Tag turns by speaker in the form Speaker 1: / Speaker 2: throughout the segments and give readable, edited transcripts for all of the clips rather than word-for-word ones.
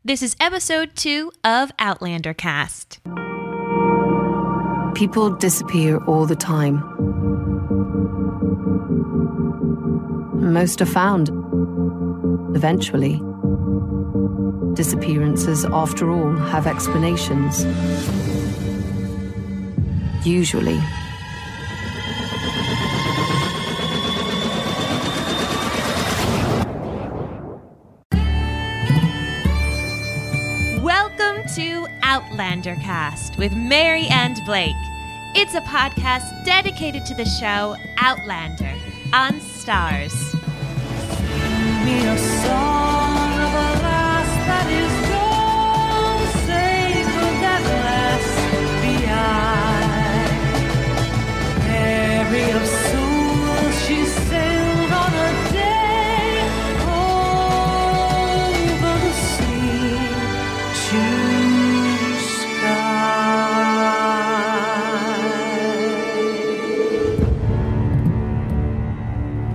Speaker 1: This is episode 2 of Outlander Cast.
Speaker 2: People disappear all the time. Most are found. Eventually. Disappearances, after all, have explanations. Usually.
Speaker 1: Welcome to Outlander Cast with Mary and Blake. It's a podcast dedicated to the show Outlander on Starz.
Speaker 3: Sing me a song of a lass that is gone, save of that lass behind. Mary of soul, she sailed on a day over the sea to sky.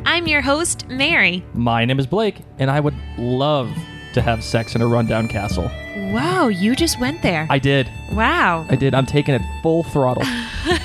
Speaker 1: I'm your host, Mary.
Speaker 4: My name is Blake, and I would love to have sex in a rundown castle.
Speaker 1: Wow, you just went there.
Speaker 4: I did.
Speaker 1: Wow.
Speaker 4: I did. I'm taking it full throttle.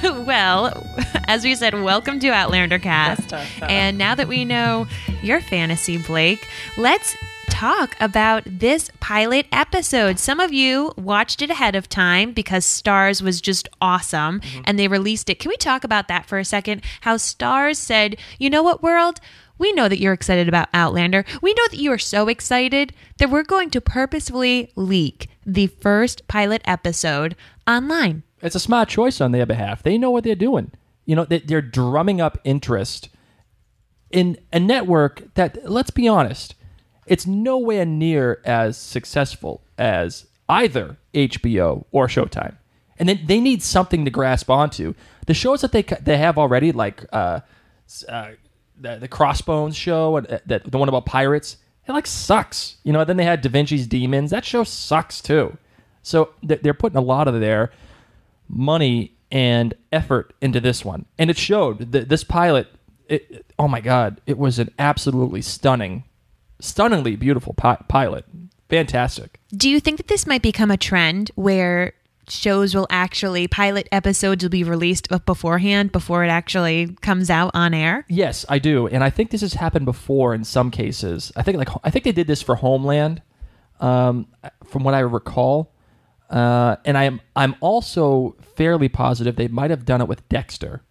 Speaker 1: Well, as we said, welcome to Outlander Cast. And now that we know your fantasy, Blake, let's talk about this pilot episode. Some of you watched it ahead of time because Starz was just awesome and they released it. Can we talk about that for a second? How Starz said, you know what, world? We know that you're excited about Outlander. We know that you are so excited that we're going to purposefully leak the first pilot episode online.
Speaker 4: It's a smart choice on their behalf. They know what they're doing. You know, they're drumming up interest in a network that, let's be honest, it's nowhere near as successful as either HBO or Showtime. And then they need something to grasp onto. The shows that they have already, like the Crossbones show, and the one about pirates, it like sucks. You know, then they had Da Vinci's Demons. That show sucks too. So they're putting a lot of their money and effort into this one. And it showed. This pilot, oh my God, it was an absolutely stunningly beautiful pilot. Fantastic.
Speaker 1: Do you think that this might become a trend where shows will actually, pilot episodes will be released beforehand before it actually comes out on air?
Speaker 4: Yes, I do. And I think this has happened before in some cases. I think they did this for Homeland, from what I recall. And I'm also fairly positive they might have done it with Dexter.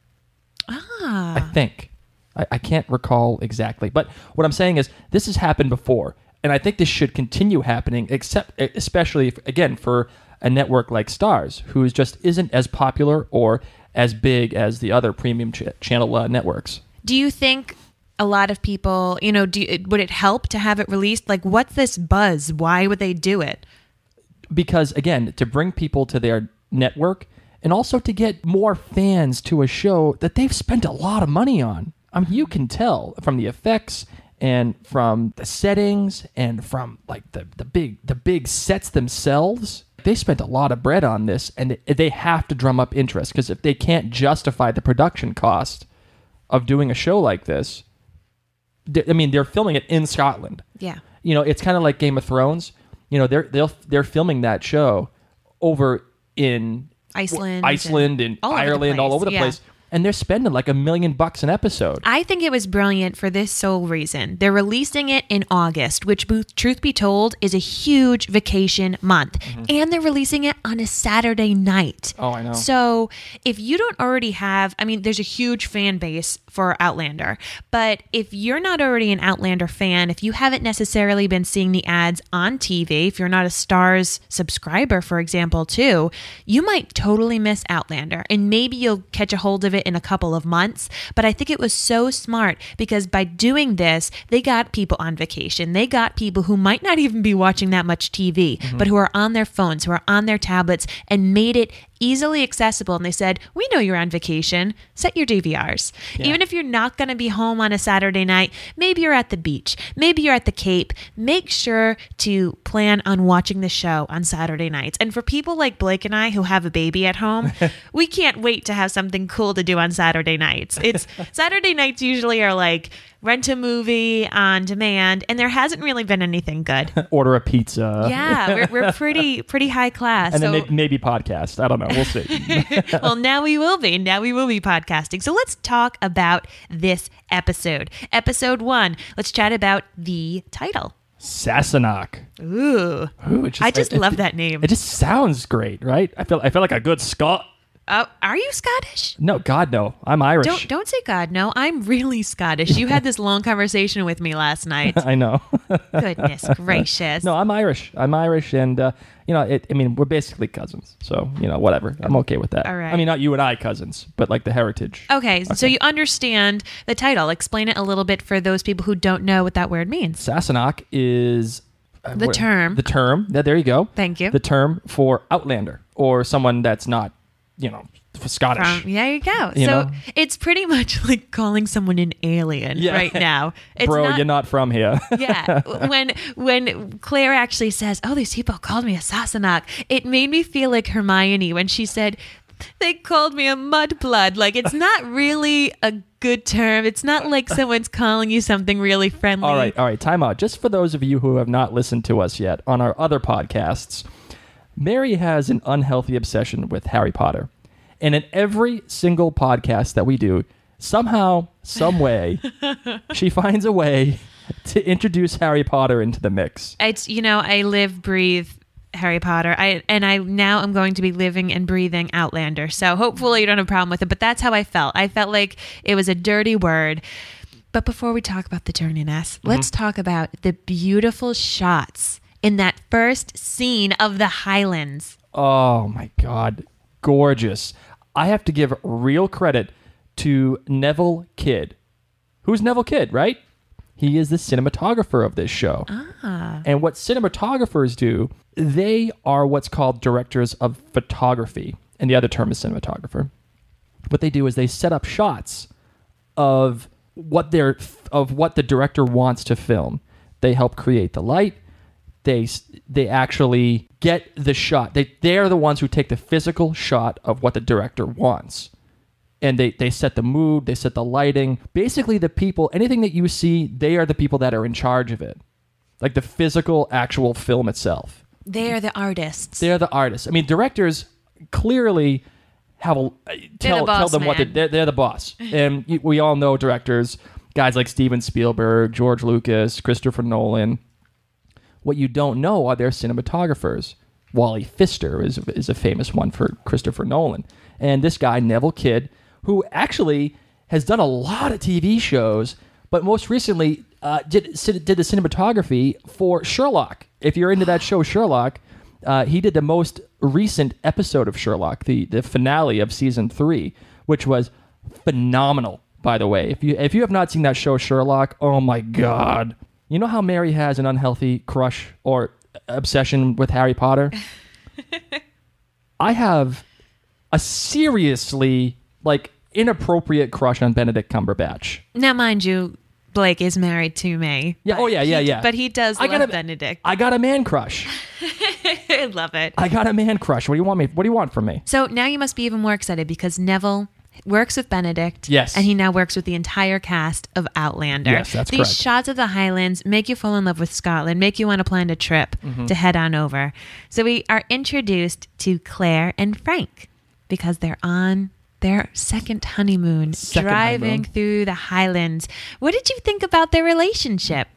Speaker 4: I think. I can't recall exactly. But what I'm saying is this has happened before. And I think this should continue happening, especially, again, for a network like Starz, who just isn't as popular or as big as the other premium channel networks.
Speaker 1: Do you think a lot of people, you know, would it help to have it released? Like, what's this buzz? Why would they do it?
Speaker 4: Because, again, to bring people to their network and also to get more fans to a show that they've spent a lot of money on. I mean, you can tell from the effects and from the settings and from like the big sets themselves. They spent a lot of bread on this, and they have to drum up interest, because if they can't justify the production cost of doing a show like this, they're filming it in Scotland.
Speaker 1: Yeah.
Speaker 4: You know, it's kind of like Game of Thrones. You know, they're filming that show over in
Speaker 1: Iceland
Speaker 4: and Ireland, all over the place. And they're spending like $1 million an episode.
Speaker 1: I think it was brilliant for this sole reason. They're releasing it in August, which, truth be told, is a huge vacation month. And they're releasing it on a Saturday night.
Speaker 4: Oh, I know.
Speaker 1: So if you don't already have, there's a huge fan base for Outlander. But if you're not already an Outlander fan, if you haven't necessarily been seeing the ads on TV, if you're not a Starz subscriber, for example, too, you might totally miss Outlander. And maybe you'll catch a hold of it in a couple of months. But I think it was so smart, because by doing this, they got people on vacation. They got people who might not even be watching that much TV, but who are on their phones, who are on their tablets, and made it easily accessible. And they said, we know you're on vacation. Set your DVRs.
Speaker 4: Yeah.
Speaker 1: Even if you're not going to be home on a Saturday night, maybe you're at the beach, maybe you're at the Cape, make sure to plan on watching the show on Saturday nights. And for people like Blake and I who have a baby at home, we can't wait to have something cool to do on Saturday nights. It's Saturday nights usually are like rent a movie on demand, and there hasn't really been anything good.
Speaker 4: Order a pizza.
Speaker 1: Yeah, we're pretty high class.
Speaker 4: And
Speaker 1: so,
Speaker 4: then maybe podcast. I don't know. We'll see.
Speaker 1: well, now we will be podcasting. So let's talk about this episode. Episode 1. Let's chat about the title.
Speaker 4: Sassenach.
Speaker 1: Ooh. I just love that name.
Speaker 4: It just sounds great, right? I feel like a good Scot.
Speaker 1: Oh, are you Scottish?
Speaker 4: No, God, no. I'm Irish.
Speaker 1: Don't say God, no. I'm really Scottish. You had this long conversation with me last night.
Speaker 4: I know.
Speaker 1: Goodness gracious.
Speaker 4: No, I'm Irish. And, we're basically cousins. So, whatever. I'm okay with that.
Speaker 1: All right.
Speaker 4: I mean, not you and I cousins, but like the heritage.
Speaker 1: Okay, so you understand the title. Explain it a little bit for those people who don't know what that word means.
Speaker 4: Sassenach is...
Speaker 1: The term.
Speaker 4: The term. Yeah, there you go.
Speaker 1: Thank you.
Speaker 4: The term for Outlander, or someone that's not, Scottish.
Speaker 1: There you go.
Speaker 4: You know?
Speaker 1: It's pretty much like calling someone an alien right now. It's
Speaker 4: Bro, you're not from here.
Speaker 1: Yeah. When Claire actually says, oh, these people called me a Sassenach, it made me feel like Hermione when she said, they called me a mudblood. Like, it's not really a good term. It's not like someone's calling you something really friendly.
Speaker 4: All right. Time out. Just for those of you who have not listened to us yet on our other podcasts, Mary has an unhealthy obsession with Harry Potter. And in every single podcast that we do, somehow, some way, she finds a way to introduce Harry Potter into the mix.
Speaker 1: It's, I live, breathe Harry Potter. Now I'm going to be living and breathing Outlander. So hopefully you don't have a problem with it. But that's how I felt. I felt like it was a dirty word. But before we talk about the dirtiness, let's talk about the beautiful shots in that first scene of the Highlands.
Speaker 4: Oh my God. Gorgeous. I have to give real credit to Neville Kidd. Who's Neville Kidd, right? He is the cinematographer of this show. And what cinematographers do, they are what's called directors of photography. And the other term is cinematographer. What they do is they set up shots of what the director wants to film. They help create the light. They actually get the shot. They're the ones who take the physical shot of what the director wants. And they set the mood, they set the lighting. Basically, the people, anything that you see, they are the people that are in charge of it. Like the physical, actual film itself.
Speaker 1: They are the artists.
Speaker 4: They're the artists. I mean, directors clearly tell them what they're the boss. And we all know directors, guys like Steven Spielberg, George Lucas, Christopher Nolan. What you don't know are their cinematographers. Wally Pfister is a famous one for Christopher Nolan. And this guy, Neville Kidd, who actually has done a lot of TV shows, but most recently did the cinematography for Sherlock. If you're into that show, Sherlock, he did the most recent episode of Sherlock, the finale of season 3, which was phenomenal, by the way. If you have not seen that show, Sherlock, oh my God. You know how Mary has an unhealthy crush or obsession with Harry Potter? I have a seriously, inappropriate crush on Benedict Cumberbatch.
Speaker 1: Now, mind you, Blake is married to May.
Speaker 4: Yeah. Oh, yeah.
Speaker 1: But he does love Benedict.
Speaker 4: I got a man crush.
Speaker 1: I love it.
Speaker 4: I got a man crush. What do you want from me?
Speaker 1: So now you must be even more excited because Neville works with Benedict.
Speaker 4: Yes.
Speaker 1: And he now works with the entire cast of Outlander.
Speaker 4: Yes, that's
Speaker 1: These
Speaker 4: correct.
Speaker 1: shots of the Highlands make you fall in love with Scotland, make you want to plan a trip to head on over. So we are introduced to Claire and Frank because they're on their second honeymoon, driving through the Highlands. What did you think about their relationship?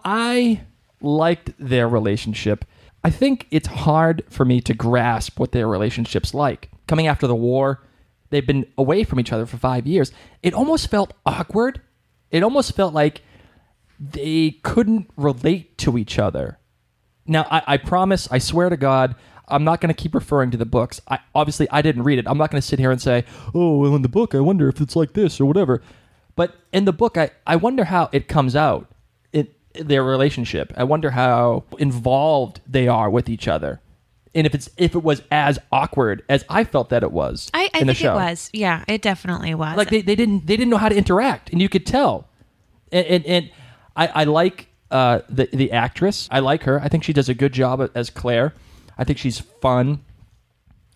Speaker 4: I liked their relationship. I think it's hard for me to grasp what their relationship's like. Coming after the war, they've been away from each other for 5 years. It almost felt awkward. It almost felt like they couldn't relate to each other. Now, I promise, I swear to God, I'm not going to keep referring to the books. Obviously, I didn't read it. I'm not going to sit here and say, oh, well, in the book, I wonder if it's like this or whatever. But in the book, I wonder how it comes out, their relationship. I wonder how involved they are with each other. and if it was as awkward as I felt that it was
Speaker 1: I
Speaker 4: in the
Speaker 1: think
Speaker 4: show.
Speaker 1: it was. Yeah, it definitely was.
Speaker 4: Like they didn't know how to interact, and you could tell. And I like the actress. I like her. I think she does a good job as Claire. I think she's fun.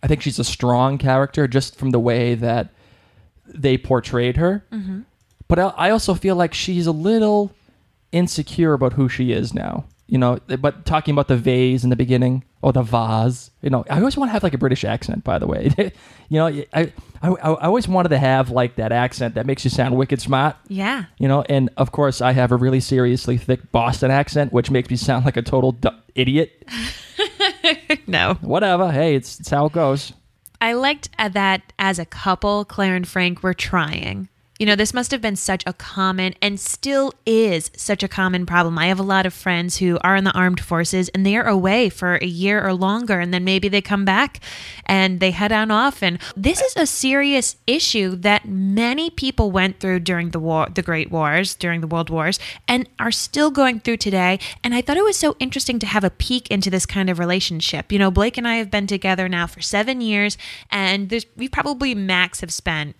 Speaker 4: I think she's a strong character just from the way that they portrayed her. Mm-hmm. But I also feel like she's a little insecure about who she is now. But talking about the vase in the beginning, or the vase, I always want to have like a British accent, by the way. I always wanted to have like that accent that makes you sound wicked smart.
Speaker 1: Yeah.
Speaker 4: And of course I have a really seriously thick Boston accent, which makes me sound like a total idiot.
Speaker 1: No.
Speaker 4: Whatever. Hey, it's how it goes.
Speaker 1: I liked that as a couple, Claire and Frank were trying. This must have been such a common, and still is such a common problem. I have a lot of friends who are in the armed forces, and they are away for a year or longer, and then maybe they come back and they head on off. And this is a serious issue that many people went through during the Great Wars, during the World Wars, and are still going through today. And I thought it was so interesting to have a peek into this kind of relationship. Blake and I have been together now for 7 years, and we probably max have spent,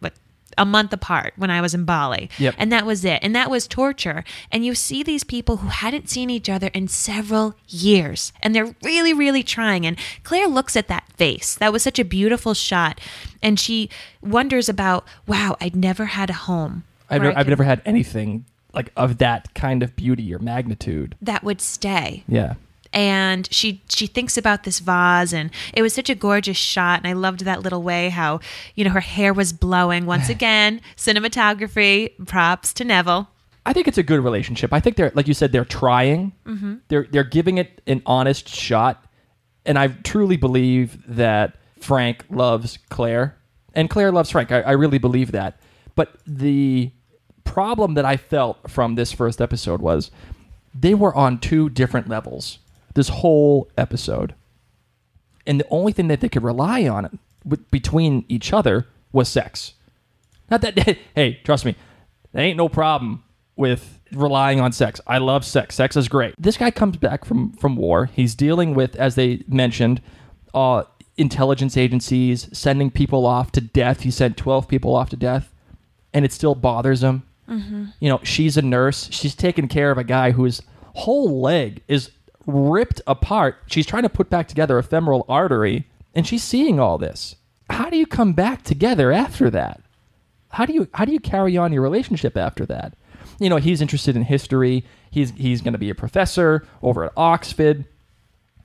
Speaker 1: a month apart when I was in Bali.
Speaker 4: Yep.
Speaker 1: And that was it. And that was torture. And you see these people who hadn't seen each other in several years, and they're really, really trying. And Claire looks at that face. That was such a beautiful shot. And she wonders about, wow, I'd never had a home.
Speaker 4: I've never had anything like of that kind of beauty or magnitude.
Speaker 1: That would stay.
Speaker 4: Yeah.
Speaker 1: And she thinks about this vase, and it was such a gorgeous shot. And I loved that little way how, her hair was blowing. Once again, cinematography, props to Neville.
Speaker 4: I think it's a good relationship. I think they're, like you said, they're trying. Mm-hmm. They're giving it an honest shot. And I truly believe that Frank loves Claire, and Claire loves Frank. I really believe that. But the problem that I felt from this first episode was they were on two different levels this whole episode. And the only thing that they could rely on between each other was sex. Not that, hey, trust me, there ain't no problem with relying on sex. I love sex. Sex is great. This guy comes back from war. He's dealing with, as they mentioned, intelligence agencies sending people off to death. He sent 12 people off to death, and it still bothers him. Mm-hmm. She's a nurse. She's taking care of a guy whose whole leg is ripped apart. She's trying to put back together a femoral artery, and she's seeing all this. How do you come back together after that? How do you carry on your relationship after that? He's interested in history. He's going to be a professor over at Oxford.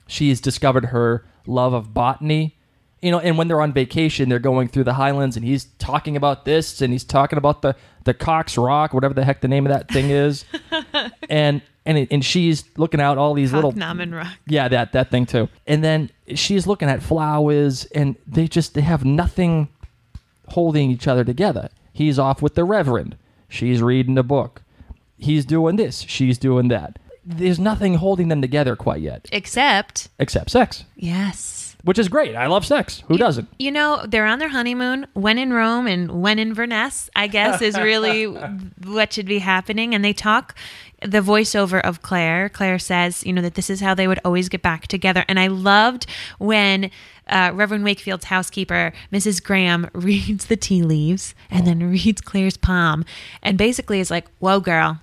Speaker 4: She's discovered her love of botany. And when they're on vacation, they're going through the Highlands, and he's talking about this, and he's talking about the Cox Rock, whatever the heck the name of that thing is. and she's looking out all these
Speaker 1: Cocknammon Rock.
Speaker 4: Yeah, that thing too. And then she's looking at flowers, and they have nothing holding each other together. He's off with the Reverend. She's reading a book. He's doing this. She's doing that. There's nothing holding them together quite yet. Except sex.
Speaker 1: Yes.
Speaker 4: Which is great. I love sex. Who doesn't?
Speaker 1: They're on their honeymoon. When in Rome and when in Venice, I guess, is really what should be happening. And they talk, the voiceover of Claire. Claire says, that this is how they would always get back together. And I loved when Reverend Wakefield's housekeeper, Mrs. Graham, reads the tea leaves and then reads Claire's palm. And basically is like, whoa, girl.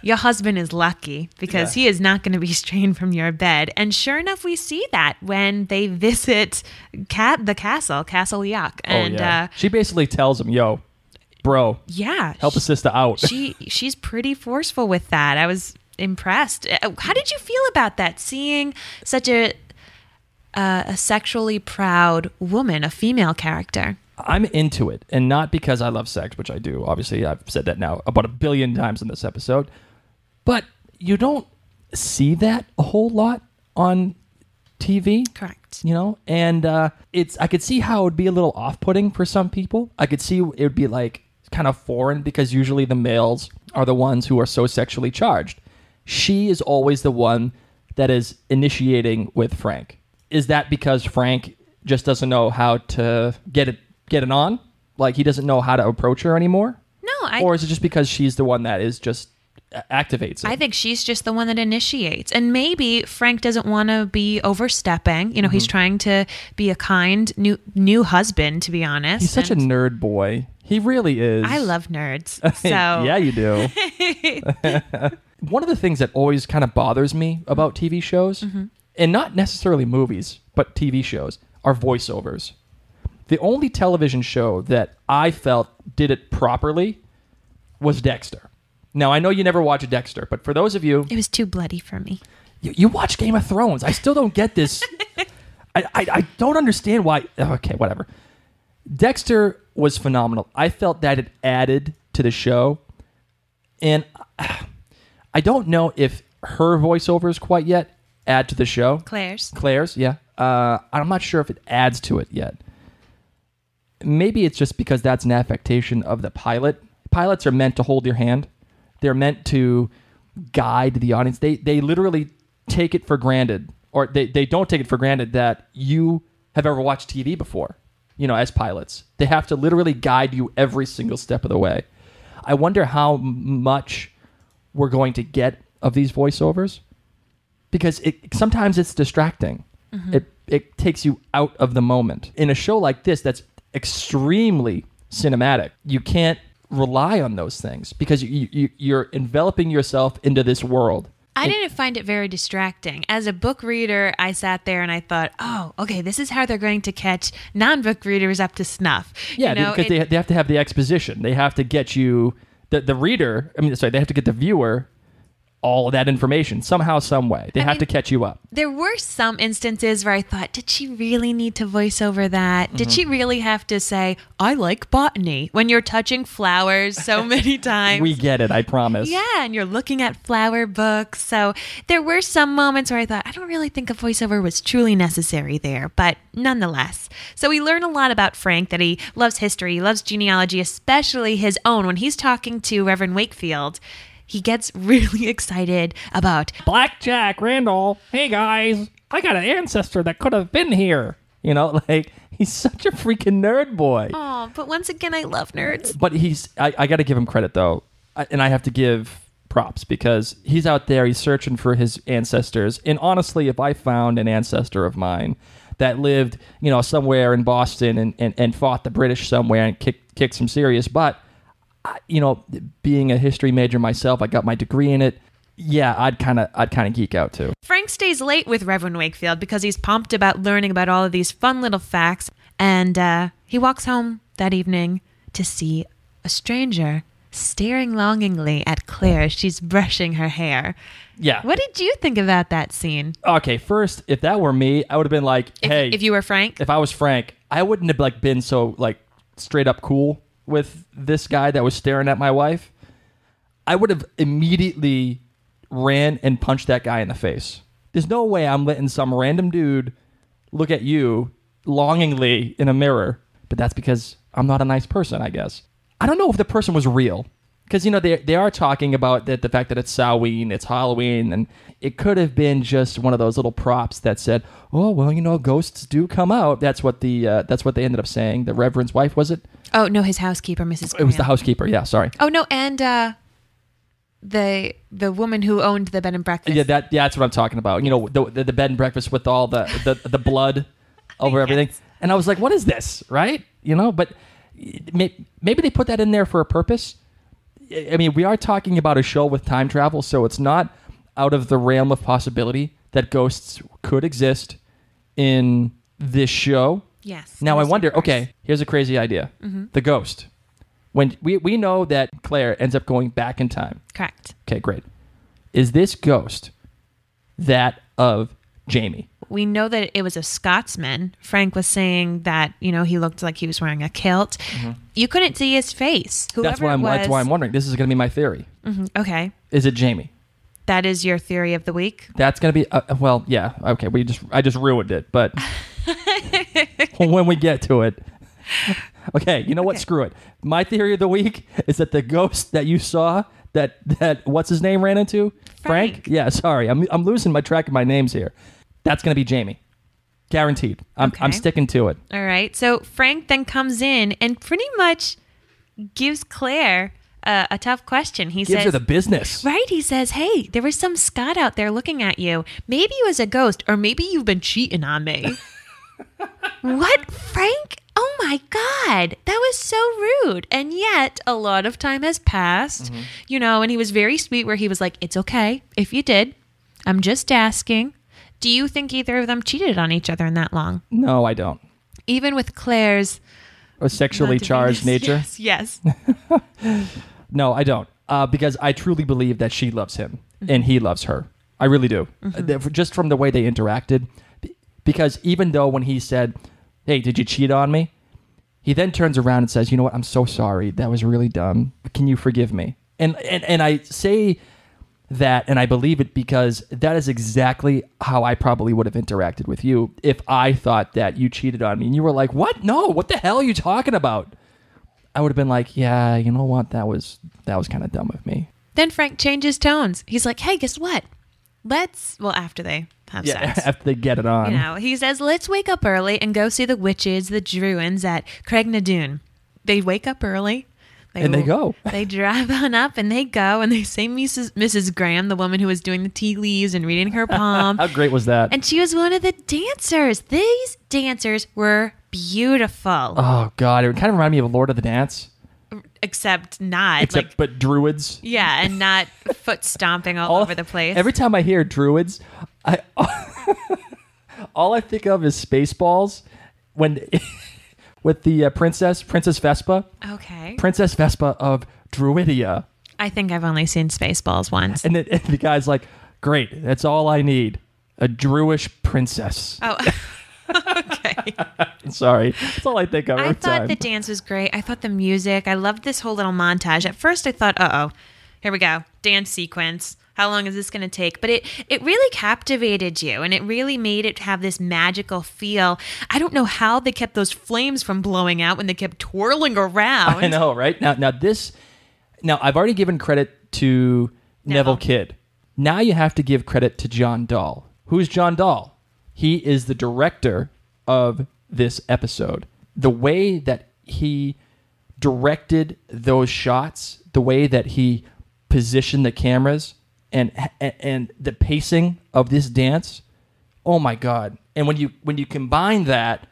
Speaker 1: Your husband is lucky because he is not going to be straying from your bed. And sure enough, we see that when they visit the Castle Leoch. And
Speaker 4: she basically tells him, yo, bro, help a sister out.
Speaker 1: She's pretty forceful with that. I was impressed. How did you feel about that, seeing such a sexually proud woman, a female character?
Speaker 4: I'm into it, and not because I love sex, which I do. Obviously, I've said that now about 1 billion times in this episode. But you don't see that a whole lot on TV.
Speaker 1: Correct.
Speaker 4: And I could see how it would be a little off-putting for some people. I could see it would be like kind of foreign because usually the males are the ones who are so sexually charged. She is always the one that is initiating with Frank. Is that because Frank just doesn't know how to get it on? Like he doesn't know how to approach her anymore?
Speaker 1: No,
Speaker 4: or is it just because she's the one that is just activates it.
Speaker 1: I think she's just the one that initiates. And maybe Frank doesn't want to be overstepping. You know, he's trying to be a kind new husband, to be honest.
Speaker 4: He's such a nerd boy. He really is.
Speaker 1: I love nerds. So
Speaker 4: Yeah, you do. One of the things that always kind of bothers me about TV shows, and not necessarily movies, but TV shows, are voiceovers. The only television show that I felt did it properly was Dexter. Now, I know you never watched Dexter, but for those of you...
Speaker 1: It was too bloody for me.
Speaker 4: You watch Game of Thrones. I still don't get this. I don't understand why... Okay, whatever. Dexter was phenomenal. I felt that it added to the show. And I don't know if her voiceovers quite yet add to the show. Claire's, yeah. I'm not sure if it adds to it yet. Maybe it's just because that's an affectation of the pilot. Pilots are meant to hold your hand. They're meant to guide the audience. They literally take it for granted, or they don't take it for granted that you have ever watched TV before, you know, as pilots. They have to literally guide you every single step of the way. I wonder how much we're going to get of these voiceovers, because sometimes it's distracting. It takes you out of the moment. In a show like this that's extremely cinematic, you can't rely on those things because you're enveloping yourself into this world.
Speaker 1: I didn't find it very distracting. As a book reader, I sat there and I thought, oh, okay, this is how they're going to catch non-book readers up to snuff.
Speaker 4: Yeah,
Speaker 1: you know,
Speaker 4: because they have to have the exposition. They have to get you, the reader, they have to get the viewer all of that information somehow, some way. They have to catch you up.
Speaker 1: There were some instances where I thought, did she really need to voice over that? Did she really have to say, I like botany, when you're touching flowers so many times?
Speaker 4: We get it, I promise.
Speaker 1: Yeah, and you're looking at flower books. So there were some moments where I thought, I don't really think a voiceover was truly necessary there, but nonetheless. So we learn a lot about Frank, that he loves history, he loves genealogy, especially his own. When he's talking to Reverend Wakefield, he gets really excited about
Speaker 4: Black Jack Randall. Hey guys, I got an ancestor that could have been here. You know, like, he's such a freaking nerd boy.
Speaker 1: Oh, but once again, I love nerds.
Speaker 4: But I got to give him credit though, and I have to give props because he's out there, he's searching for his ancestors. And honestly, if I found an ancestor of mine that lived, you know, somewhere in Boston and fought the British somewhere and kicked some serious butt, you know, being a history major myself, I got my degree in it. Yeah, I'd kind of geek out too.
Speaker 1: Frank stays late with Reverend Wakefield because he's pumped about learning about all of these fun little facts, and he walks home that evening to see a stranger staring longingly at Claire as she's brushing her hair.
Speaker 4: Yeah.
Speaker 1: What did you think about that scene?
Speaker 4: Okay, first, if that were me, I would have been like, hey.
Speaker 1: If you were Frank?
Speaker 4: If I was Frank, I wouldn't have like been so like straight up cool with this guy that was staring at my wife. I would have immediately ran and punched that guy in the face. There's no way I'm letting some random dude look at you longingly in a mirror. But that's because I'm not a nice person, I guess. I don't know if the person was real. Because, you know, they are talking about the fact that it's Samhain, it's Halloween, and it could have been just one of those little props that said, oh, well, you know, ghosts do come out. That's what they ended up saying. The Reverend's wife, was it?
Speaker 1: Oh, no, his housekeeper, Mrs. Graham.
Speaker 4: It was the housekeeper, yeah, sorry.
Speaker 1: Oh, no, and the woman who owned the bed and breakfast.
Speaker 4: Yeah, that's what I'm talking about. You know, the bed and breakfast with all the blood over everything.
Speaker 1: Yes.
Speaker 4: And I was like, what is this, right? You know, but maybe they put that in there for a purpose. I mean, we are talking about a show with time travel, so it's not out of the realm of possibility that ghosts could exist in this show.
Speaker 1: Yes.
Speaker 4: Now, I wonder, okay, here's a crazy idea. The ghost. When we know that Claire ends up going back in time.
Speaker 1: Correct.
Speaker 4: Okay, great. Is this ghost that of Jamie?
Speaker 1: We know that it was a Scotsman. Frank was saying that, you know, he looked like he was wearing a kilt. You couldn't see his face.
Speaker 4: That's why I'm wondering. This is going to be my theory.
Speaker 1: Okay.
Speaker 4: Is it Jamie?
Speaker 1: That is your theory of the week?
Speaker 4: That's going to be, well, yeah. Okay, I just ruined it, but when we get to it. Okay, you know what? Screw it. My theory of the week is that the ghost that you saw, that what's his name ran into? Frank? Yeah, sorry. I'm losing my track of my names here. That's going to be Jamie. Guaranteed. I'm sticking to it.
Speaker 1: All right. So Frank then comes in and pretty much gives Claire a tough question. He
Speaker 4: Gives
Speaker 1: says
Speaker 4: her the business.
Speaker 1: Right? He says, hey, there was some Scot out there looking at you. Maybe it was a ghost, or maybe you've been cheating on me. What, Frank? Oh my God, that was so rude. And yet a lot of time has passed, and he was very sweet where he was like, it's okay if you did. I'm just asking. Do you think either of them cheated on each other in that long?
Speaker 4: No, I don't.
Speaker 1: Even with Claire's
Speaker 4: A sexually charged nature?
Speaker 1: Yes.
Speaker 4: No, I don't. Because I truly believe that she loves him and he loves her. I really do. Just from the way they interacted. Because even though when he said, hey, did you cheat on me? He then turns around and says, you know what? I'm so sorry. That was really dumb. Can you forgive me? And I say that and I believe it because that is exactly how I probably would have interacted with you if I thought that you cheated on me and you were like, what? No, what the hell are you talking about? I would have been like, yeah, you know what? That was kind of dumb of me.
Speaker 1: Then Frank changes tones. He's like, hey, guess what? After they have sex.
Speaker 4: After they get it on.
Speaker 1: He says, let's wake up early and go see the witches, the Druins at Craigh. They wake up early.
Speaker 4: They go.
Speaker 1: They drive on up and they go and they say Mrs. Graham, the woman who was doing the tea leaves and reading her palm.
Speaker 4: How great was that?
Speaker 1: And she was one of the dancers. These dancers were beautiful.
Speaker 4: Oh, God. It kind of reminded me of Lord of the Dance.
Speaker 1: Except not.
Speaker 4: But druids.
Speaker 1: Yeah, and not foot stomping all over the place.
Speaker 4: Every time I hear druids, all I think of is Spaceballs with the Princess Vespa.
Speaker 1: Okay.
Speaker 4: Princess Vespa of Druidia.
Speaker 1: I think I've only seen Spaceballs once.
Speaker 4: And the guy's like, great, that's all I need. A Druish princess.
Speaker 1: Oh, okay.
Speaker 4: Sorry. That's all I think of every time.
Speaker 1: I thought the dance was great. I thought the music. I loved this whole little montage. At first I thought, here we go. Dance sequence. How long is this going to take? But it really captivated you, and it really made it have this magical feel. I don't know how they kept those flames from blowing out when they kept twirling around.
Speaker 4: I know, right? Now I've already given credit to Neville Kidd. Now you have to give credit to John Dahl. Who's John Dahl? He is the director of this episode. The way that he directed those shots, the way that he positioned the cameras, and the pacing of this dance, oh my God! And when you combine that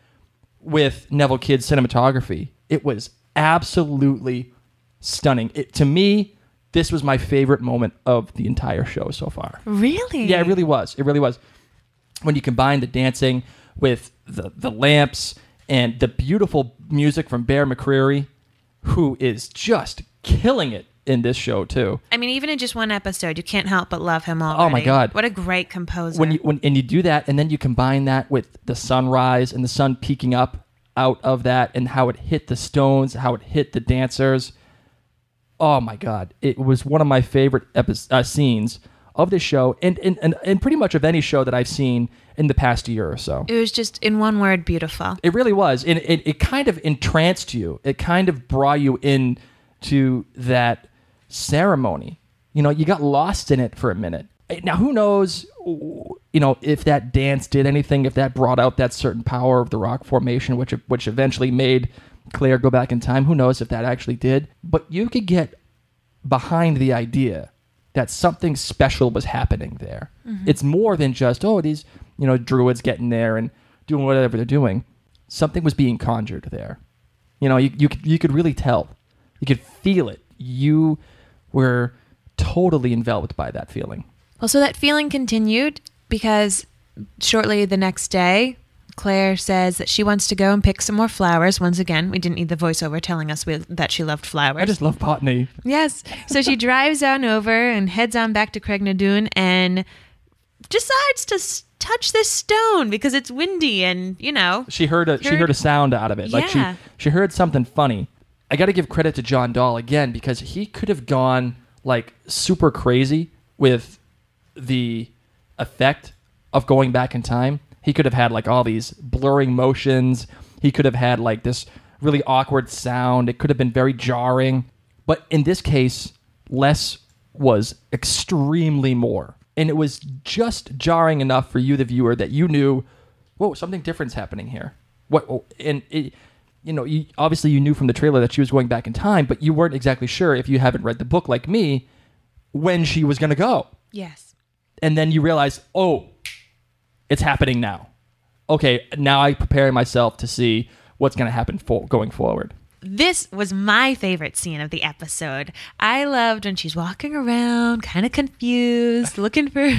Speaker 4: with Neville Kidd's cinematography, it was absolutely stunning. To me, this was my favorite moment of the entire show so far.
Speaker 1: Really?
Speaker 4: Yeah, it really was. It really was. When you combine the dancing with the lamps and the beautiful music from Bear McCreary, who is just killing it in this show too.
Speaker 1: I mean, even in just one episode, you can't help but love him already.
Speaker 4: Oh my God.
Speaker 1: What a great composer.
Speaker 4: When you do that, and then you combine that with the sunrise and the sun peeking up out of that and how it hit the stones, how it hit the dancers. Oh my God. It was one of my favorite scenes of this show and pretty much of any show that I've seen in the past year or so.
Speaker 1: It was just, in one word, beautiful.
Speaker 4: It really was. And it kind of entranced you. It kind of brought you into that ceremony. You got lost in it for a minute. Now, who knows, if that dance did anything, if that brought out that certain power of the rock formation, which eventually made Claire go back in time. Who knows if that actually did. But you could get behind the idea that something special was happening there. Mm-hmm. It's more than just, these, druids getting there and doing whatever they're doing. Something was being conjured there. You could really tell. You could feel it. You were totally enveloped by that feeling.
Speaker 1: Well, so that feeling continued because shortly the next day, Claire says that she wants to go and pick some more flowers. Once again, we didn't need the voiceover telling us that she loved flowers.
Speaker 4: I just love botany.
Speaker 1: Yes. So she drives on over and heads on back to Craigh and decides to touch this stone because it's windy and,
Speaker 4: She heard a sound out of it.
Speaker 1: Yeah.
Speaker 4: Like she heard something funny. I got to give credit to John Dahl again because he could have gone like super crazy with the effect of going back in time. He could have had like all these blurring motions. He could have had like this really awkward sound. It could have been very jarring. But in this case, less was extremely more. And it was just jarring enough for you, the viewer, that you knew, whoa, something different's happening here. obviously you knew from the trailer that she was going back in time, but you weren't exactly sure, if you haven't read the book like me, when she was going to go.
Speaker 1: Yes.
Speaker 4: And then you realize, oh, it's happening now. Okay, now I prepare myself to see what's going to happen going forward.
Speaker 1: This was my favorite scene of the episode. I loved when she's walking around, kind of confused, looking for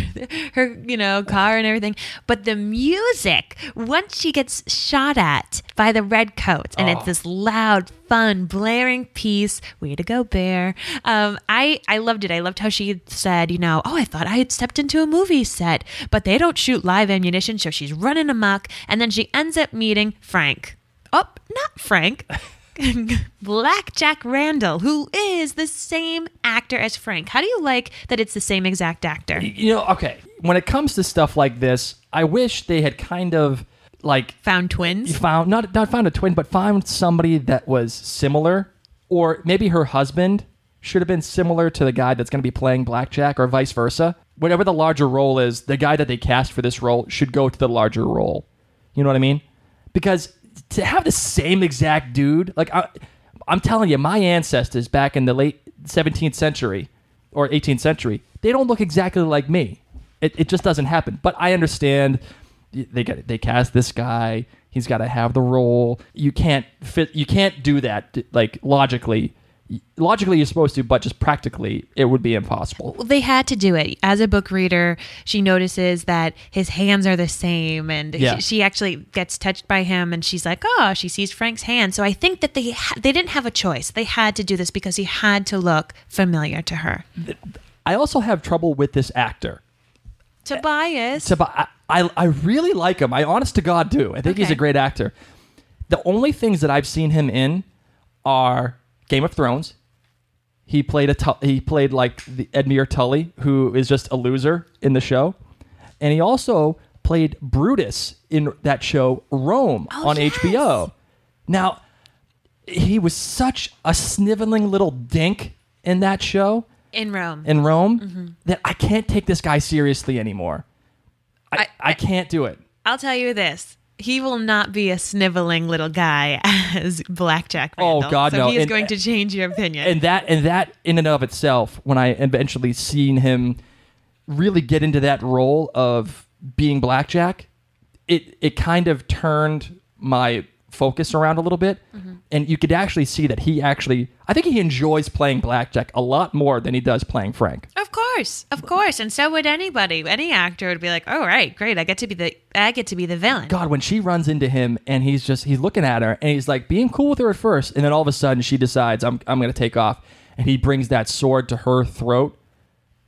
Speaker 1: her, car and everything. But the music, once she gets shot at by the redcoats, and it's this loud, fun, blaring piece. Way to go, Bear. I loved it. I loved how she said, I thought I had stepped into a movie set, but they don't shoot live ammunition, so she's running amok. And then she ends up meeting Frank. Oh, not Frank. Black Jack Randall, who is the same actor as Frank. How do you like that it's the same exact actor?
Speaker 4: Okay. When it comes to stuff like this, I wish they had kind of
Speaker 1: found twins.
Speaker 4: Not found a twin, but found somebody that was similar, or maybe her husband should have been similar to the guy that's going to be playing Blackjack, or vice versa. Whatever the larger role is, the guy that they cast for this role should go to the larger role. You know what I mean? Because to have the same exact dude, I'm telling you, my ancestors back in the late 17th century or 18th century, they don't look exactly like me. It just doesn't happen. But I understand they cast this guy. He's got to have the role. You can't do that logically. Logically, you're supposed to, but just practically, it would be impossible.
Speaker 1: Well, they had to do it. As a book reader, she notices that his hands are the same, and she actually gets touched by him, and she's like, oh, she sees Frank's hand. So I think that they didn't have a choice. They had to do this because he had to look familiar to her.
Speaker 4: I also have trouble with this actor.
Speaker 1: Tobias.
Speaker 4: I really like him. I honest to God do. I think he's a great actor. The only things that I've seen him in are Game of Thrones. He played the Edmure Tully, who is just a loser in the show, and he also played Brutus in that show Rome on HBO. Now, he was such a sniveling little dink in that show
Speaker 1: in Rome.
Speaker 4: Mm-hmm. That I can't take this guy seriously anymore. I can't do it.
Speaker 1: I'll tell you this. He will not be a sniveling little guy as Black Jack Randall.
Speaker 4: Oh, God,
Speaker 1: so
Speaker 4: no.
Speaker 1: he is going to change your opinion.
Speaker 4: And that in and of itself, when I eventually seen him really get into that role of being Blackjack, it kind of turned my focus around a little bit. Mm-hmm. And you could actually see that I think he enjoys playing Blackjack a lot more than he does playing Frank.
Speaker 1: Of course. And so would anybody. Any actor would be like, oh, right, great. I get to be the villain.
Speaker 4: God, when she runs into him and he's looking at her and he's like being cool with her at first. And then all of a sudden she decides I'm going to take off, and he brings that sword to her throat.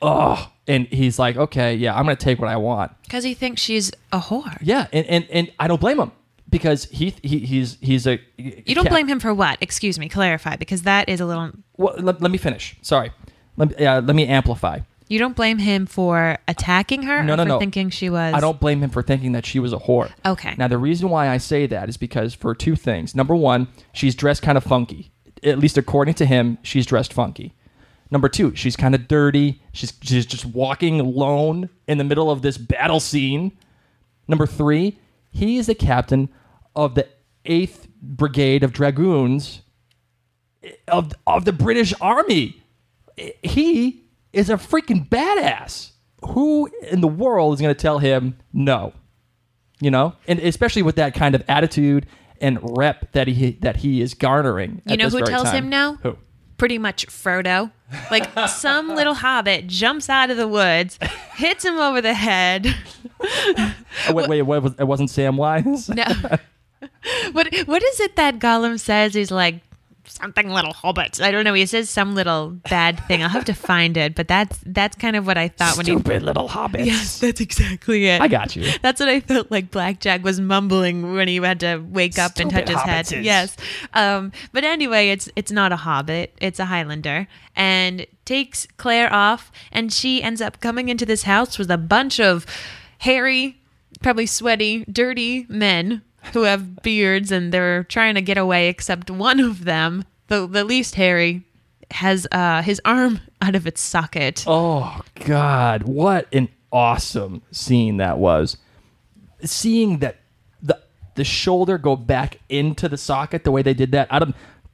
Speaker 4: Oh, and he's like, okay, yeah, I'm going to take what I want.
Speaker 1: Because he thinks she's a whore.
Speaker 4: Yeah. And I don't blame him. Because he's a...
Speaker 1: You don't blame him for what? Excuse me, clarify, because that is a little...
Speaker 4: Well, let me finish. Sorry. Let me amplify.
Speaker 1: You don't blame him for attacking her?
Speaker 4: No.
Speaker 1: Thinking she was...
Speaker 4: I don't blame him for thinking that she was a whore.
Speaker 1: Okay.
Speaker 4: Now, the reason why I say that is because for two things. Number one, she's dressed kind of funky. At least according to him, she's dressed funky. Number two, she's kind of dirty. She's just walking alone in the middle of this battle scene. Number three, he is the captain of the 8th Brigade of Dragoons of the British Army. He is a freaking badass. Who in the world is going to tell him no? And especially with that kind of attitude and rep that he is garnering.
Speaker 1: You know who tells him no?
Speaker 4: Who?
Speaker 1: Pretty much Frodo. Like some little hobbit jumps out of the woods, hits him over the head.
Speaker 4: Wait, it wasn't Samwise?
Speaker 1: No. What is it that Gollum says? He's like, something little hobbits. I don't know. He says some little bad thing. I'll have to find it. But that's kind of what I thought when
Speaker 4: Stupid little hobbits.
Speaker 1: Yes, that's exactly it.
Speaker 4: I got you.
Speaker 1: That's what I felt like Blackjack was mumbling when he had to wake up and touch his head. Yes. But anyway, it's not a hobbit. It's a Highlander. And takes Claire off. And she ends up coming into this house with a bunch of hairy, probably sweaty, dirty men who have beards, and they're trying to get away, except one of them, the least hairy, has his arm out of its socket.
Speaker 4: Oh, God. What an awesome scene that was. Seeing that the shoulder go back into the socket the way they did that.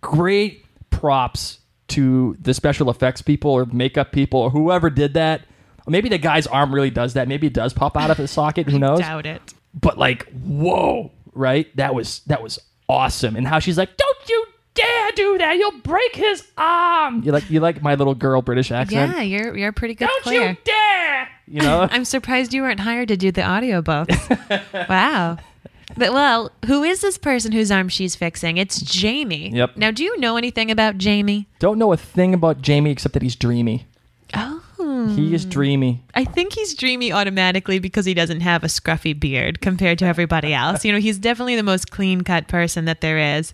Speaker 4: Great props to the special effects people or makeup people or whoever did that. Maybe the guy's arm really does that. Maybe it does pop out of the socket. Who knows?
Speaker 1: I doubt it.
Speaker 4: But like, whoa, right? That was awesome. And how she's like, "Don't you dare do that! You'll break his arm." You like my little girl British accent?
Speaker 1: Yeah, you're a pretty good
Speaker 4: Don't
Speaker 1: Claire.
Speaker 4: you dare! You know?
Speaker 1: I'm surprised you weren't hired to do the audiobooks. Wow. But, well, who is this person whose arm she's fixing? It's Jamie.
Speaker 4: Yep.
Speaker 1: Now, do you know anything about Jamie?
Speaker 4: Don't know a thing about Jamie except that he's dreamy.
Speaker 1: Oh.
Speaker 4: He is dreamy.
Speaker 1: I think he's dreamy automatically because he doesn't have a scruffy beard compared to everybody else. You know, he's definitely the most clean-cut person that there is.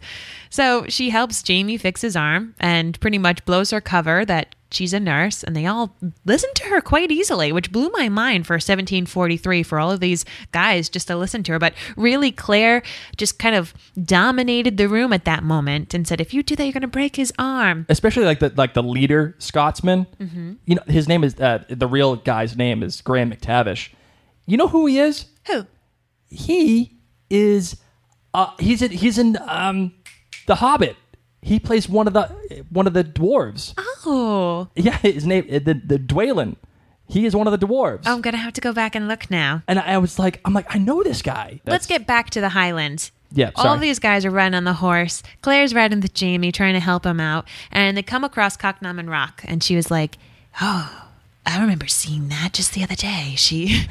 Speaker 1: So she helps Jamie fix his arm and pretty much blows her cover that she's a nurse, and they all listen to her quite easily, which blew my mind for 1743 for all of these guys just to listen to her. But really, Claire just kind of dominated the room at that moment and said, "If you do that, you're going to break his arm."
Speaker 4: Especially like the leader Scotsman. Mm-hmm. You know, his name is the real guy's name is Graham McTavish. You know who he is?
Speaker 1: Who?
Speaker 4: He is. He's in The Hobbit. He plays one of the dwarves.
Speaker 1: Oh.
Speaker 4: Yeah, his name the Dwaylen. He is one of the dwarves.
Speaker 1: I'm going to have to go back and look now.
Speaker 4: And I'm like, I know this guy.
Speaker 1: Let's get back to the Highlands.
Speaker 4: Yeah, sorry.
Speaker 1: All of these guys are riding on the horse. Claire's riding with Jamie, trying to help him out. And they come across Cocknammon Rock. And she was like, "Oh, I remember seeing that just the other day." She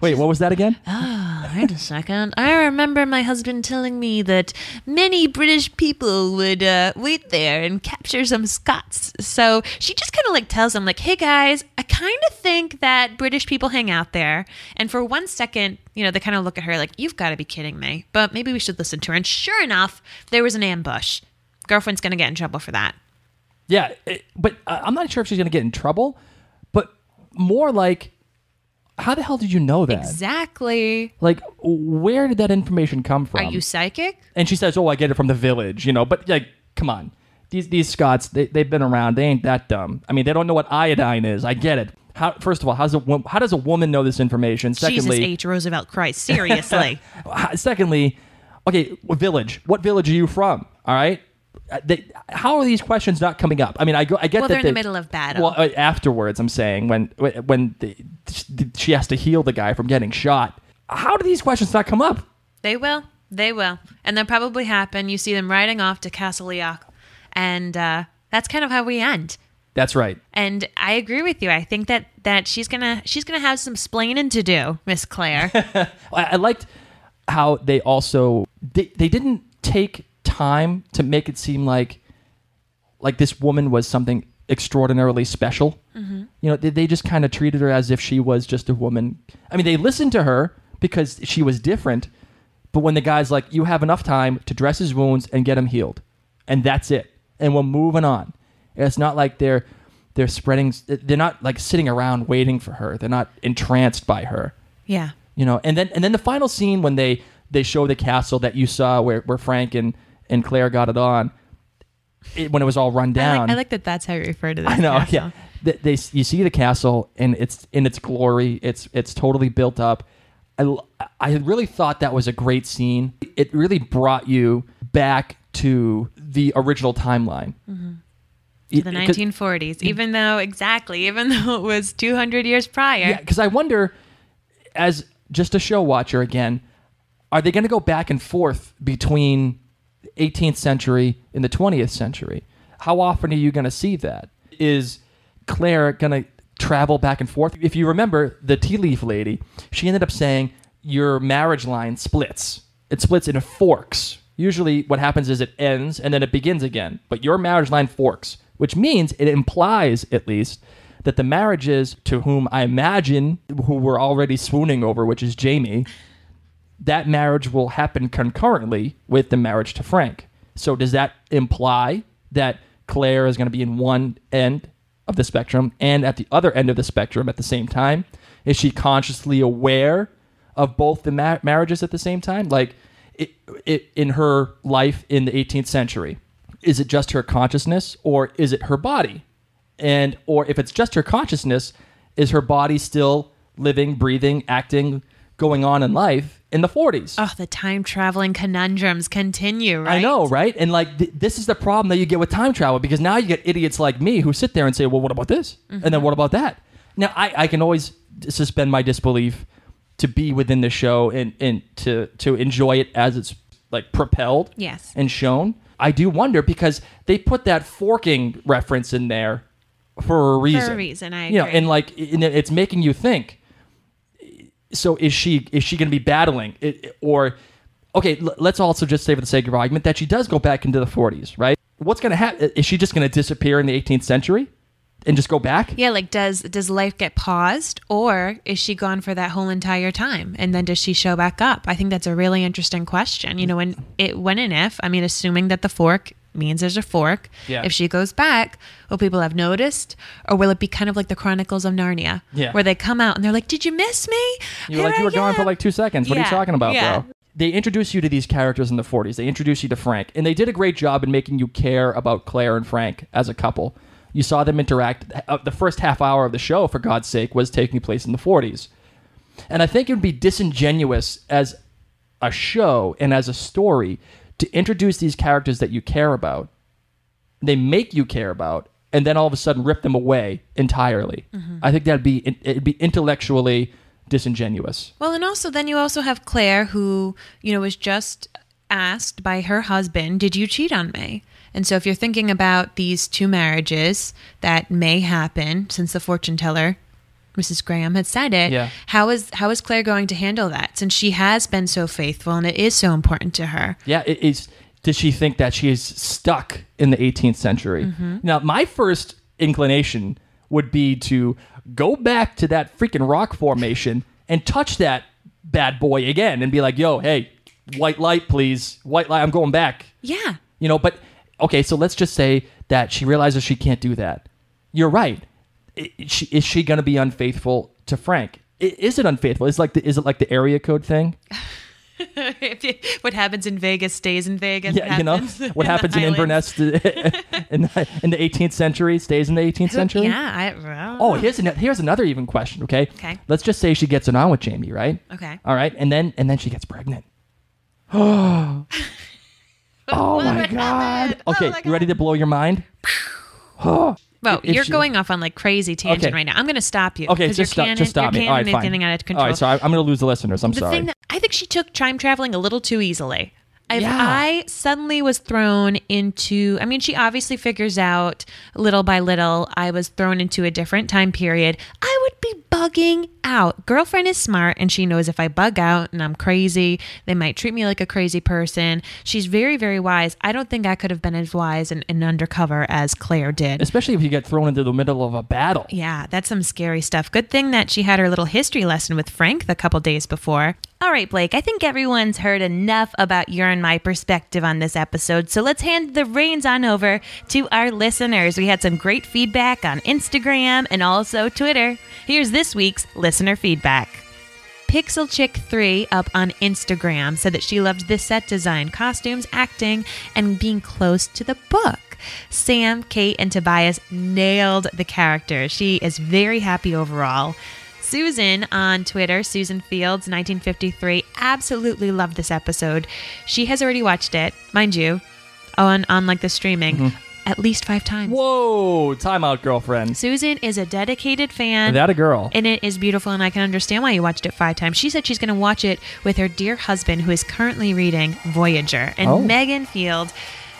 Speaker 4: Wait, what was that again?
Speaker 1: Oh, wait a second. I remember my husband telling me that many British people would wait there and capture some Scots. So she just kind of like tells them like, "Hey guys, I kind of think that British people hang out there." And for 1 second, you know, they kind of look at her like, "You've got to be kidding me." But maybe we should listen to her. And sure enough, there was an ambush. Girlfriend's going to get in trouble for that.
Speaker 4: Yeah, but I'm not sure if she's going to get in trouble, but more like, how the hell did you know that?
Speaker 1: Exactly.
Speaker 4: Like, where did that information come from?
Speaker 1: Are you psychic?
Speaker 4: And she says, "Oh, I get it from the village," you know. But like, come on, these Scots, they've been around. They ain't that dumb. I mean, they don't know what iodine is. I get it. First of all, how does a woman know this information? Secondly,
Speaker 1: Jesus H. Roosevelt Christ, seriously.
Speaker 4: Secondly, okay, village. What village are you from? All right. How are these questions not coming up? I mean, I get
Speaker 1: well,
Speaker 4: that
Speaker 1: they're in the middle of battle.
Speaker 4: Well, afterwards, I'm saying when she has to heal the guy from getting shot. How do these questions not come up?
Speaker 1: They will, and they'll probably happen. You see them riding off to Castle Leoch, and that's kind of how we end.
Speaker 4: That's right.
Speaker 1: And I agree with you. I think that she's gonna have some splaining to do, Miss Claire.
Speaker 4: I liked how they also they didn't take time to make it seem like this woman was something extraordinarily special. Mm-hmm. You know, they just kind of treated her as if she was just a woman. I mean, they listened to her because she was different, but when the guy's like, "You have enough time to dress his wounds and get him healed, and that's it, and we're moving on." It's not like they're spreading. They're not like sitting around waiting for her. They're not entranced by her.
Speaker 1: Yeah.
Speaker 4: You know, and then the final scene when they show the castle that you saw where Frank and Claire got it on, when it was all run down.
Speaker 1: I like that that's how you refer to this.
Speaker 4: I know,
Speaker 1: castle.
Speaker 4: yeah. You see the castle and it's in its glory. It's totally built up. I really thought that was a great scene. It really brought you back to the original timeline. Mm-hmm.
Speaker 1: The 1940s, even though it was 200 years prior.
Speaker 4: Yeah, because I wonder, as just a show watcher again, are they going to go back and forth between 18th century and the 20th century? How often are you going to see that? Is Claire going to travel back and forth? If you remember, the tea leaf lady, she ended up saying your marriage line splits. It splits into forks. Usually what happens is it ends and then it begins again. But your marriage line forks, which means it implies, at least, that the marriages to whom I imagine, who we're already swooning over, which is Jamie, that marriage will happen concurrently with the marriage to Frank. So does that imply that Claire is going to be in one end of the spectrum and at the other end of the spectrum at the same time? Is she consciously aware of both the marriages at the same time? Like, in her life in the 18th century, is it just her consciousness or is it her body? Or if it's just her consciousness, is her body still living, breathing, acting, going on in life? in the 40s.
Speaker 1: Oh, the time traveling conundrums continue, right?
Speaker 4: I know, right? And like this is the problem that you get with time travel, because now you get idiots like me who sit there and say, well, what about this? And then what about that? Now, I can always suspend my disbelief to be within the show and to enjoy it as it's like propelled and shown. I do wonder, because they put that forking reference in there for a reason.
Speaker 1: For a reason, I agree.
Speaker 4: And like it's making you think. So is she going to be battling or okay? Let's also just say, for the sake of argument, that she does go back into the 40s, right? What's going to happen? Is she just going to disappear in the 18th century and just go back?
Speaker 1: Yeah, like does life get paused, or is she gone for that whole entire time, and then does she show back up? I think that's a really interesting question. You know, when and if, I mean, assuming that the fork means there's a fork.
Speaker 4: Yeah.
Speaker 1: If she goes back, will people have noticed, or will it be kind of like the Chronicles of Narnia, where they come out and they're like, "Did you miss me?
Speaker 4: You're like, you were gone for like 2 seconds. What are you talking about, bro?" They introduce you to these characters in the 40s. They introduce you to Frank, and they did a great job in making you care about Claire and Frank as a couple. You saw them interact. The first half hour of the show, for God's sake, was taking place in the 40s. And I think it would be disingenuous as a show and as a story to introduce these characters that you care about, they make you care about, and then all of a sudden rip them away entirely. I think it'd be intellectually disingenuous.
Speaker 1: Well, and also then you also have Claire, who, you know, was just asked by her husband, "Did you cheat on me?" And so if you're thinking about these two marriages that may happen, since the fortune teller, Mrs. Graham, had said it, how is Claire going to handle that, since she has been so faithful and it is so important to her?
Speaker 4: Yeah, it is. Does she think that she is stuck in the 18th century? Now, my first inclination would be to go back to that freaking rock formation and touch that bad boy again and be like, yo, hey, white light, please. White light, I'm going back.
Speaker 1: Yeah.
Speaker 4: You know, but, okay, so let's just say that she realizes she can't do that. You're right. Is she going to be unfaithful to Frank? Is it unfaithful? Is it like the area code thing?
Speaker 1: What happens in Vegas stays in Vegas.
Speaker 4: Yeah, you know, what happens in Inverness in the 18th century stays in the 18th century.
Speaker 1: Yeah.
Speaker 4: Oh, here's another even question. Okay. Let's just say she gets it on with Jamie, right?
Speaker 1: Okay.
Speaker 4: All right, and then she gets pregnant. Oh my God. Okay, you ready to blow your mind?
Speaker 1: Well, you're going off on like crazy tangent right now. I'm going to stop you.
Speaker 4: Okay, just stop me. All right, fine.
Speaker 1: Getting out of control.
Speaker 4: All right, so I'm going to lose the listeners. I'm sorry.
Speaker 1: The thing that I think she took time traveling a little too easily. I suddenly was thrown into, I mean, she obviously figures out little by little, I was thrown into a different time period. I would be bugging out. Girlfriend is smart, and she knows if I bug out and I'm crazy, they might treat me like a crazy person. She's very, very wise. I don't think I could have been as wise and undercover as Claire did.
Speaker 4: Especially if you get thrown into the middle of a battle.
Speaker 1: Yeah, that's some scary stuff. Good thing that she had her little history lesson with Frank the couple days before. All right, Blake, I think everyone's heard enough about your and my perspective on this episode, so let's hand the reins on over to our listeners. We had some great feedback on Instagram and also Twitter. Here's this week's listener feedback. Pixel Chick 3 up on Instagram said that she loved the set design, costumes, acting, and being close to the book. Sam, Kate, and Tobias nailed the characters. She is very happy overall. Susan on Twitter, Susan Fields, 1953, absolutely loved this episode. She has already watched it, mind you, on like the streaming, at least 5 times.
Speaker 4: Whoa, time out, girlfriend.
Speaker 1: Susan is a dedicated fan.
Speaker 4: That a girl.
Speaker 1: And it is beautiful, and I can understand why you watched it 5 times. She said she's going to watch it with her dear husband, who is currently reading Voyager. And Megan Field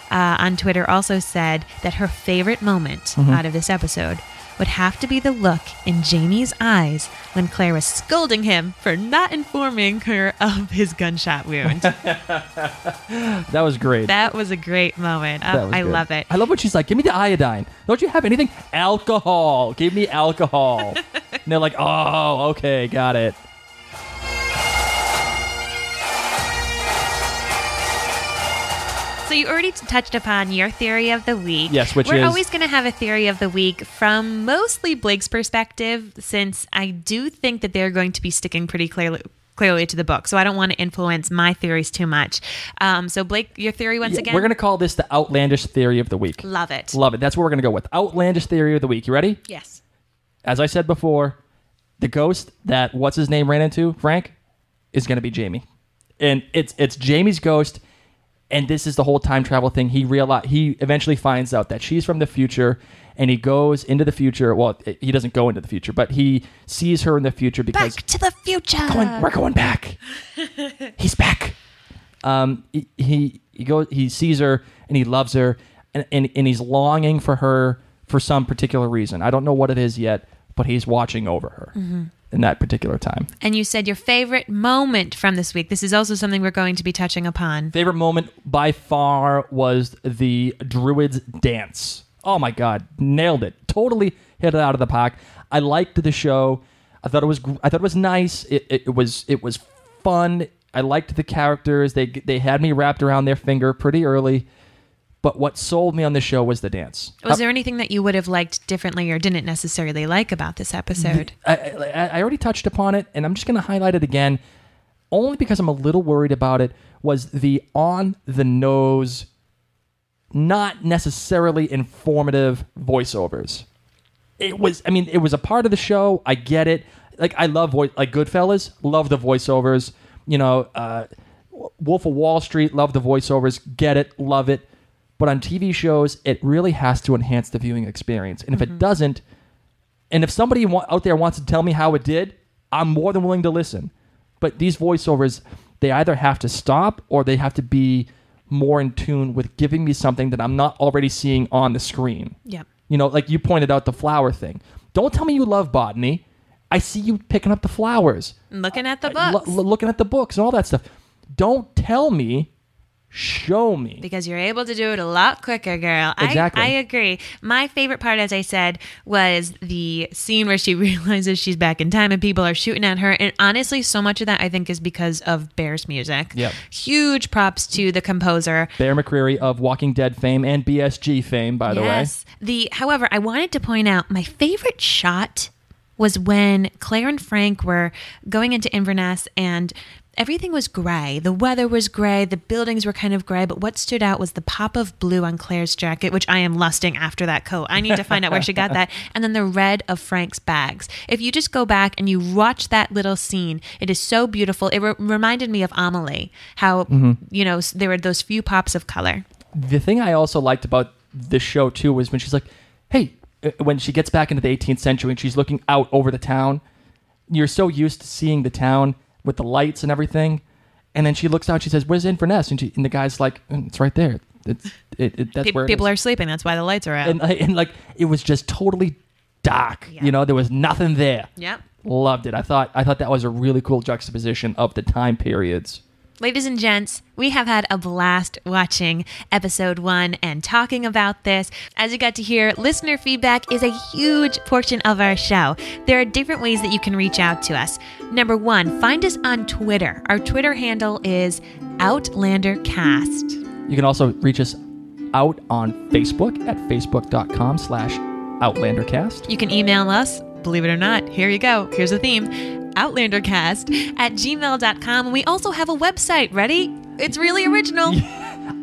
Speaker 1: on Twitter also said that her favorite moment out of this episode would have to be the look in Jamie's eyes when Claire was scolding him for not informing her of his gunshot wound.
Speaker 4: That was great.
Speaker 1: That was a great moment. I love it.
Speaker 4: I love when she's like, give me the iodine. Don't you have anything? Alcohol. Give me alcohol. And they're like, oh, okay, got it.
Speaker 1: So you already touched upon your theory of the week.
Speaker 4: Yes, which
Speaker 1: We're
Speaker 4: is...
Speaker 1: always going to have a theory of the week from mostly Blake's perspective, since I do think that they're going to be sticking pretty clearly to the book. So I don't want to influence my theories too much. So Blake, your theory once again?
Speaker 4: We're going to call this the outlandish theory of the week.
Speaker 1: Love it.
Speaker 4: Love it. That's what we're going to go with. Outlandish theory of the week. You ready?
Speaker 1: Yes.
Speaker 4: As I said before, the ghost that what's-his-name ran into, Frank, is going to be Jamie. And it's Jamie's ghost, and this is the whole time travel thing. He eventually finds out that she's from the future, and he goes into the future. Well, he doesn't go into the future, but he sees her in the future because
Speaker 1: Back to the future.
Speaker 4: we're going back. He's back. He sees her and he loves her, and he's longing for her for some particular reason. I don't know what it is yet, but he's watching over her in that particular time.
Speaker 1: And you said your favorite moment from this week. This is also something we're going to be touching upon.
Speaker 4: Favorite moment by far was the Druids dance. Oh my God, nailed it! Totally hit it out of the park. I liked the show. I thought it was nice. It was fun. I liked the characters. They had me wrapped around their finger pretty early. But what sold me on the show was the dance.
Speaker 1: Was there anything that you would have liked differently or didn't necessarily like about this episode?
Speaker 4: I already touched upon it, and I'm just going to highlight it again, only because I'm a little worried about it, was the on-the-nose, not necessarily informative voiceovers. It was a part of the show. I get it. Like, I love like Goodfellas, love the voiceovers. You know, Wolf of Wall Street, love the voiceovers, get it, love it. But on TV shows, it really has to enhance the viewing experience. And if it doesn't, and if somebody out there wants to tell me how it did, I'm more than willing to listen. But these voiceovers, they either have to stop or they have to be more in tune with giving me something that I'm not already seeing on the screen.
Speaker 1: Yep.
Speaker 4: You know, like you pointed out the flower thing. Don't tell me you love botany. I see you picking up the flowers.
Speaker 1: Looking at the books.
Speaker 4: Looking at the books and all that stuff. Don't tell me. Show me.
Speaker 1: Because you're able to do it a lot quicker, girl.
Speaker 4: Exactly.
Speaker 1: I agree. My favorite part, as I said, was the scene where she realizes she's back in time and people are shooting at her. And honestly, so much of that, I think, is because of Bear's music.
Speaker 4: Yep.
Speaker 1: Huge props to the composer.
Speaker 4: Bear McCreary of Walking Dead fame and BSG fame, by the way.
Speaker 1: Yes. However, I wanted to point out my favorite shot was when Claire and Frank were going into Inverness and everything was gray. The weather was gray. The buildings were kind of gray. But what stood out was the pop of blue on Claire's jacket, which I am lusting after that coat. I need to find out where she got that. And then the red of Frank's bags. If you just go back and you watch that little scene, it is so beautiful. It reminded me of Amelie, how, there were those few pops of color.
Speaker 4: The thing I also liked about this show, too, was when she's like, hey, when she gets back into the 18th century and she's looking out over the town, you're so used to seeing the town with the lights and everything, and then she looks out. She says, "Where's Inverness?" And the guy's like, "It's right there. That's where
Speaker 1: people are sleeping. That's why the lights are out."
Speaker 4: And like it was just totally dark.
Speaker 1: Yeah.
Speaker 4: You know, there was nothing there.
Speaker 1: Yep.
Speaker 4: Loved it. I thought that was a really cool juxtaposition of the time periods.
Speaker 1: Ladies and gents, we have had a blast watching episode 1 and talking about this. As you got to hear, listener feedback is a huge portion of our show. There are different ways that you can reach out to us. Number 1, find us on Twitter. Our Twitter handle is OutlanderCast.
Speaker 4: You can also reach us out on Facebook at facebook.com/OutlanderCast.
Speaker 1: You can email us, believe it or not, here you go, here's the theme, outlandercast@gmail.com. And we also have a website. Ready? It's really original.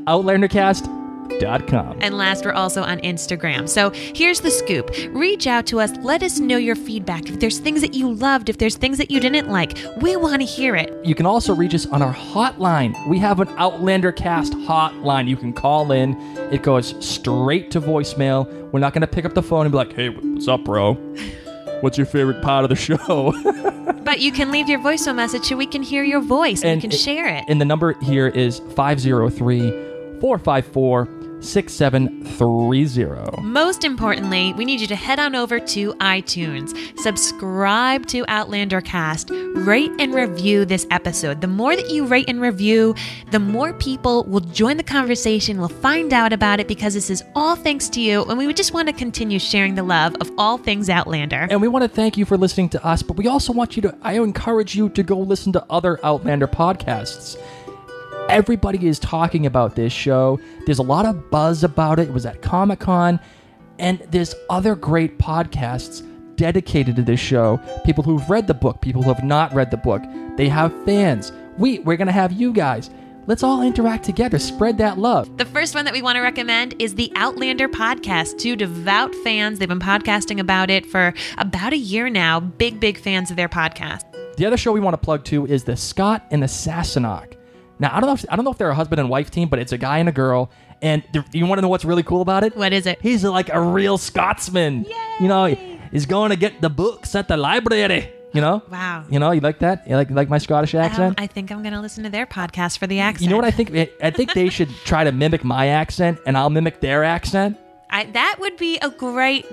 Speaker 4: OutlanderCast.com.
Speaker 1: And last, we're also on Instagram. So here's the scoop. Reach out to us. Let us know your feedback. If there's things that you loved, if there's things that you didn't like, we want to hear it.
Speaker 4: You can also reach us on our hotline. We have an Outlander Cast hotline. You can call in. It goes straight to voicemail. We're not going to pick up the phone and be like, hey, what's up, bro? What's your favorite part of the show?
Speaker 1: But you can leave your voicemail message so we can hear your voice and we can share it.
Speaker 4: And the number here is 503-454-6730.
Speaker 1: Most importantly, we need you to head on over to iTunes, subscribe to Outlander Cast, rate and review this episode. The more that you rate and review, the more people will join the conversation, will find out about it, because this is all thanks to you, and we would just want to continue sharing the love of all things Outlander.
Speaker 4: And we want to thank you for listening to us, but we also want you to, I encourage you to go listen to other Outlander podcasts. Everybody is talking about this show. There's a lot of buzz about it. It was at Comic-Con. And there's other great podcasts dedicated to this show. People who've read the book, people who have not read the book. They have fans. We're going to have you guys. Let's all interact together. Spread that love.
Speaker 1: The first one that we want to recommend is the Outlander podcast. 2 devout fans. They've been podcasting about it for about a year now. Big fans of their podcast.
Speaker 4: The other show we want to plug to is the Scott and the Sassenach. Now, I don't know if they're a husband and wife team, but it's a guy and a girl. And you want to know what's really cool about it?
Speaker 1: What is it?
Speaker 4: He's like a real Scotsman.
Speaker 1: Yay!
Speaker 4: You know, he's going to get the books at the library. You know?
Speaker 1: Wow.
Speaker 4: You know, you like that? You like my Scottish accent?
Speaker 1: I think I'm going to listen to their podcast for the accent.
Speaker 4: You know what I think? I think they should try to mimic my accent, and I'll mimic their accent.
Speaker 1: That would be a great,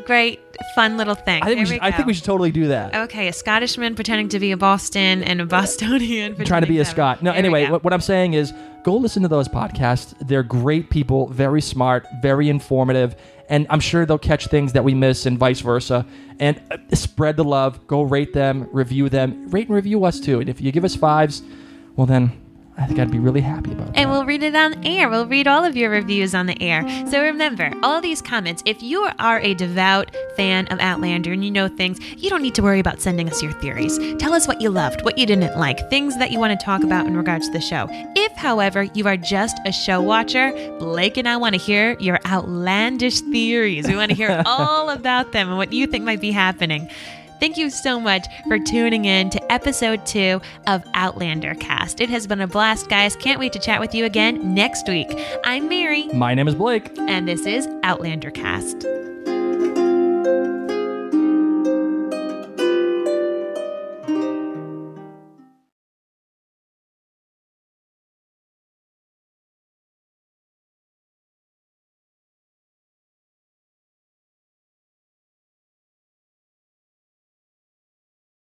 Speaker 1: fun little thing.
Speaker 4: I think we should totally do that.
Speaker 1: Okay, a Scottishman pretending to be a Boston and a Bostonian
Speaker 4: trying to be a Scot. No, anyway, what I'm saying is go listen to those podcasts. They're great people, very smart, very informative, and I'm sure they'll catch things that we miss and vice versa. And spread the love. Go rate them, review them. Rate and review us too. And if you give us 5s, well then I think I'd be really happy about that.
Speaker 1: And we'll read it on air. We'll read all of your reviews on the air. So remember, all these comments, if you are a devout fan of Outlander and you know things, you don't need to worry about sending us your theories. Tell us what you loved, what you didn't like, things that you want to talk about in regards to the show. If, however, you are just a show watcher, Blake and I want to hear your outlandish theories. We want to hear all about them and what you think might be happening. Thank you so much for tuning in to episode 2 of Outlander Cast. It has been a blast, guys. Can't wait to chat with you again next week. I'm Mary.
Speaker 4: My name is Blake.
Speaker 1: And this is Outlander Cast.